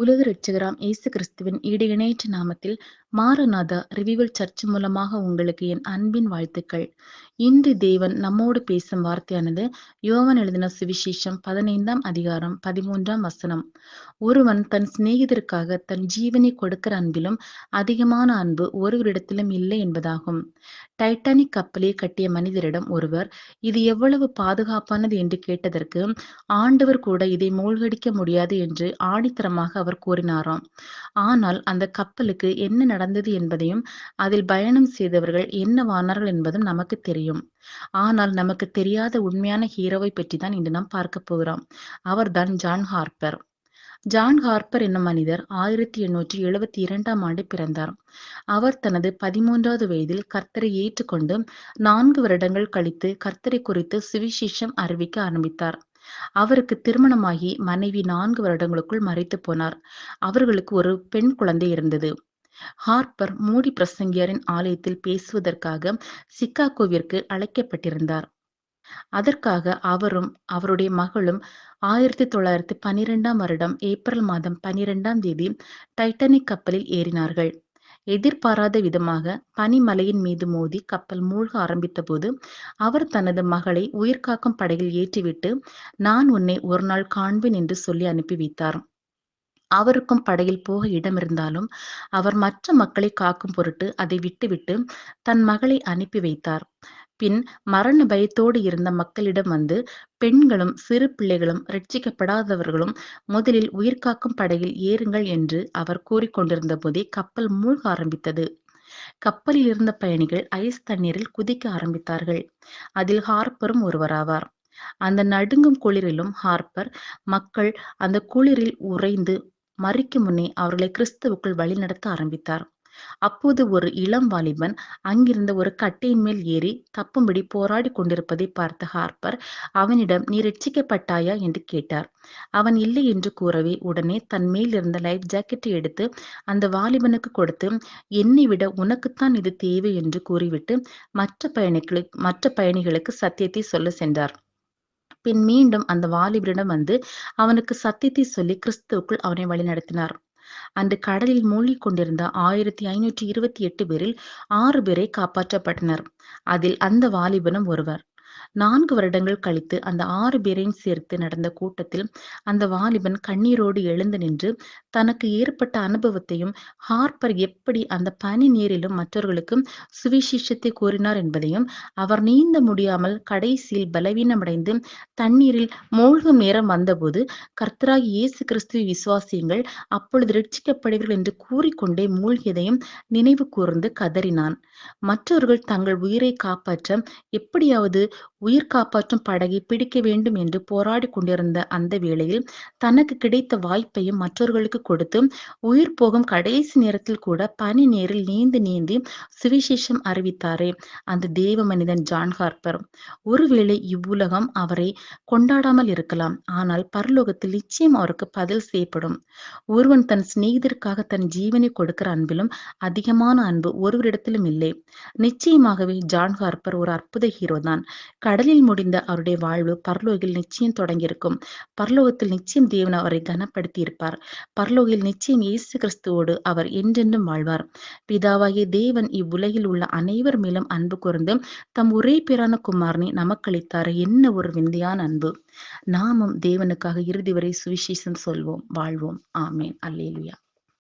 உலக இரட்சகராம் இயேசு கிறிஸ்துவின் ஈடு இணையற்ற நாமத்தில் மாரநாதா ரிவிவல் சர்ச் மூலமாக உங்களுக்கு என் அன்பின் வாழ்த்துக்கள். இன்று தேவன் நம்மோடு பேசும் வார்த்தையானது யோவான் எழுதின சுவிசேஷம் 15ஆம் அதிகாரம் 13ஆம் வசனம். ஒருவன் தன் சிநேகிதருக்காக தன் ஜீவனை கொடுக்கிற அன்பிலும் அதிகமான அன்பு ஒருவரிடத்திலும் இல்லை என்பதாகும். டைட்டானிக் கப்பலை கட்டிய மனிதரிடம் ஒருவர் இது எவ்வளவு பாதுகாப்பானது என்று கேட்டதற்கு ஆண்டவர் கூட இதை மூழ்கடிக்க முடியாது என்று ஆணித்தரமாக அவர் கூறினாராம். ஆனால் அந்த கப்பலுக்கு என்ன நடந்தது என்பதையும் அதில் பயணம் செய்தவர்கள் என்னவானார்கள் என்பதும் நமக்கு தெரியும். ஆனால் நமக்கு தெரியாத உண்மையான ஹீரோவை பற்றி தான் இன்று நாம் பார்க்க போகிறோம். அவர்தான் ஜான் ஹார்ப்பர். ஜான் ஹார்ப்பர் என்னும் மனிதர் 1872ஆம் ஆண்டு பிறந்தார். அவர் தனது 13வது வயதில் கர்த்தரை ஏற்றுக்கொண்டு 4 வருடங்கள் கழித்து கர்த்தரை குறித்து சுவிசேஷம் அறிவிக்க ஆரம்பித்தார். அவருக்கு திருமணமாகி மனைவி 4 வருடங்களுக்குள் மரித்து போனார். அவர்களுக்கு ஒரு பெண் குழந்தை இருந்தது. ஹார்ப்பர் மூடி பிரசங்கியாரின் ஆலயத்தில் பேசுவதற்காக சிகாகோவிற்கு அழைக்கப்பட்டிருந்தார். அதற்காக அவரும் அவருடைய மகளும் 1912ஆம் வருடம் ஏப்ரல் மாதம் 12ஆம் தேதி டைட்டானிக் கப்பலில் ஏறினார்கள். எதிர்பாராத விதமாக பனிமலையின் மீது மோதி கப்பல் மூழ்க ஆரம்பித்தபோது அவர் தனது மகளை உயிர்காக்கும் படகில் ஏற்றிவிட்டு நான் உன்னை ஒரு நாள் காண்பேன் என்று சொல்லி அனுப்பி வைத்தார். அவருக்கும் படகில் போக இடமிருந்தாலும் அவர் மற்ற மக்களை காக்கும் பொருட்டு அதை விட்டுவிட்டு தன் மகளை அனுப்பி வைத்தார். பின் மரண பயத்தோடு இருந்த மக்களிடம் வந்து பெண்களும் சிறு பிள்ளைகளும் ரட்சிக்கப்படாதவர்களும் முதலில் உயிர்காக்கும் படகில் ஏறுங்கள் என்று அவர் கூறிக்கொண்டிருந்த போதே கப்பல் மூழ்க ஆரம்பித்தது. கப்பலில் இருந்த பயணிகள் ஐஸ் தண்ணீரில் குதிக்க ஆரம்பித்தார்கள். அதில் ஹார்ப்பரும் ஒருவராவார். அந்த நடுங்கும் குளிரிலும் ஹார்ப்பர் மக்கள் அந்த குளிரில் உறைந்து மரிக்கும் முன்னே அவர்களை கிறிஸ்துவுக்குள் வழிநடத்த ஆரம்பித்தார். அப்போது ஒரு இளம் வாலிபன் அங்கிருந்த ஒரு கட்டையின் மேல் ஏறி தப்பும்படி போராடி கொண்டிருப்பதை பார்த்த ஹார்ப்பர் அவனிடம் நீ ரட்சிக்கப்பட்டாயா என்று கேட்டார். அவன் இல்லை என்று கூறவே உடனே தன் மேல் இருந்த லைஃப் ஜாக்கெட்டை எடுத்து அந்த வாலிபனுக்கு கொடுத்து என்னை விட உனக்குத்தான் இது தேவை என்று கூறிவிட்டு மற்ற பயணிகளுக்கு சத்தியத்தை சொல்ல சென்றார். பின் மீண்டும் அந்த வாலிபரிடம் வந்து அவனுக்கு சத்தியத்தை சொல்லி கிறிஸ்துவுக்குள் அவனை வழிநடத்தினார். அன்று கடலில் மூழ்கிக் கொண்டிருந்த 1528 பேரில் 6 பேரை காப்பாற்றப்பட்டனர். அதில் அந்த வாலிபனும் ஒருவர். 4 வருடங்கள் கழித்து அந்த 6 பேரையும் சேர்த்து நடந்த கூட்டத்தில் அந்த வாலிபன் கண்ணீரோடு எழுந்து நின்று தனக்கு ஏற்பட்ட அனுபவத்தையும் ஹார்ப்பர் எப்படி அந்த பனி நீரிலும் மற்றவர்களுக்கு சுவிசேஷத்தை கூறினார் என்பதையும் அவர் நீந்த முடியாமல் கடைசியில் பலவீனமடைந்து தண்ணீரில் மூழ்கும் நேரம் வந்தபோது கர்த்தராகிய இயேசு கிறிஸ்துவை விசுவாசியுங்கள் அப்பொழுது ரட்சிக்கப்படுவீர்கள் என்று கூறிக்கொண்டே மூழ்கியதையும் நினைவு கூர்ந்து கதறினான். மற்றவர்கள் தங்கள் உயிரை காப்பாற்ற எப்படியாவது உயிர் காப்பாற்றும் படகை பிடிக்க வேண்டும் என்று போராடி கொண்டிருந்த அந்த வேளையில் தனக்கு கிடைத்த வாய்ப்பையும் மற்றவர்களுக்கு கொடுத்து உயிர் போகும் கடைசி நேரத்தில் கூட பனி நீரில் நீந்தி சுவிசேஷம் அறிவித்தாரே அந்த தேவ மனிதன் ஜான் ஹார்ப்பர். ஒருவேளை இவ்வுலகம் அவரை கொண்டாடாமல் இருக்கலாம், ஆனால் பரலோகத்தில் நிச்சயம் அவருக்கு பதில் செய்யப்படும். ஒருவன் தன் சிநேகிதருக்காக தன் ஜீவனை கொடுக்கிற அன்பிலும் அதிகமான அன்பு ஒருவரிடத்திலும் இல்லை. நிச்சயமாகவே ஜான் ஹார்ப்பர் ஒரு அற்புத ஹீரோ தான். கடலில் முடிந்த அவருடைய வாழ்வு பரலோகில் நிச்சயம் தொடங்கியிருக்கும். பரலோகத்தில் நிச்சயம் தேவன் அவரை கனப்படுத்தி இருப்பார். பரலோகில் நிச்சயம் இயேசு கிறிஸ்துவோடு அவர் என்றென்றும் வாழ்வார். பிதாவாகிய தேவன் இவ்வுலகில் உள்ள அனைவர் மேலும் அன்பு கூர்ந்து தம் ஒரே பேரான குமாரனை நமக்களித்தார். என்ன ஒரு விந்தையான அன்பு! நாமும் தேவனுக்காக இறுதி வரை சுவிசேஷம் சொல்வோம், வாழ்வோம். ஆமேன். அல்லேலூயா.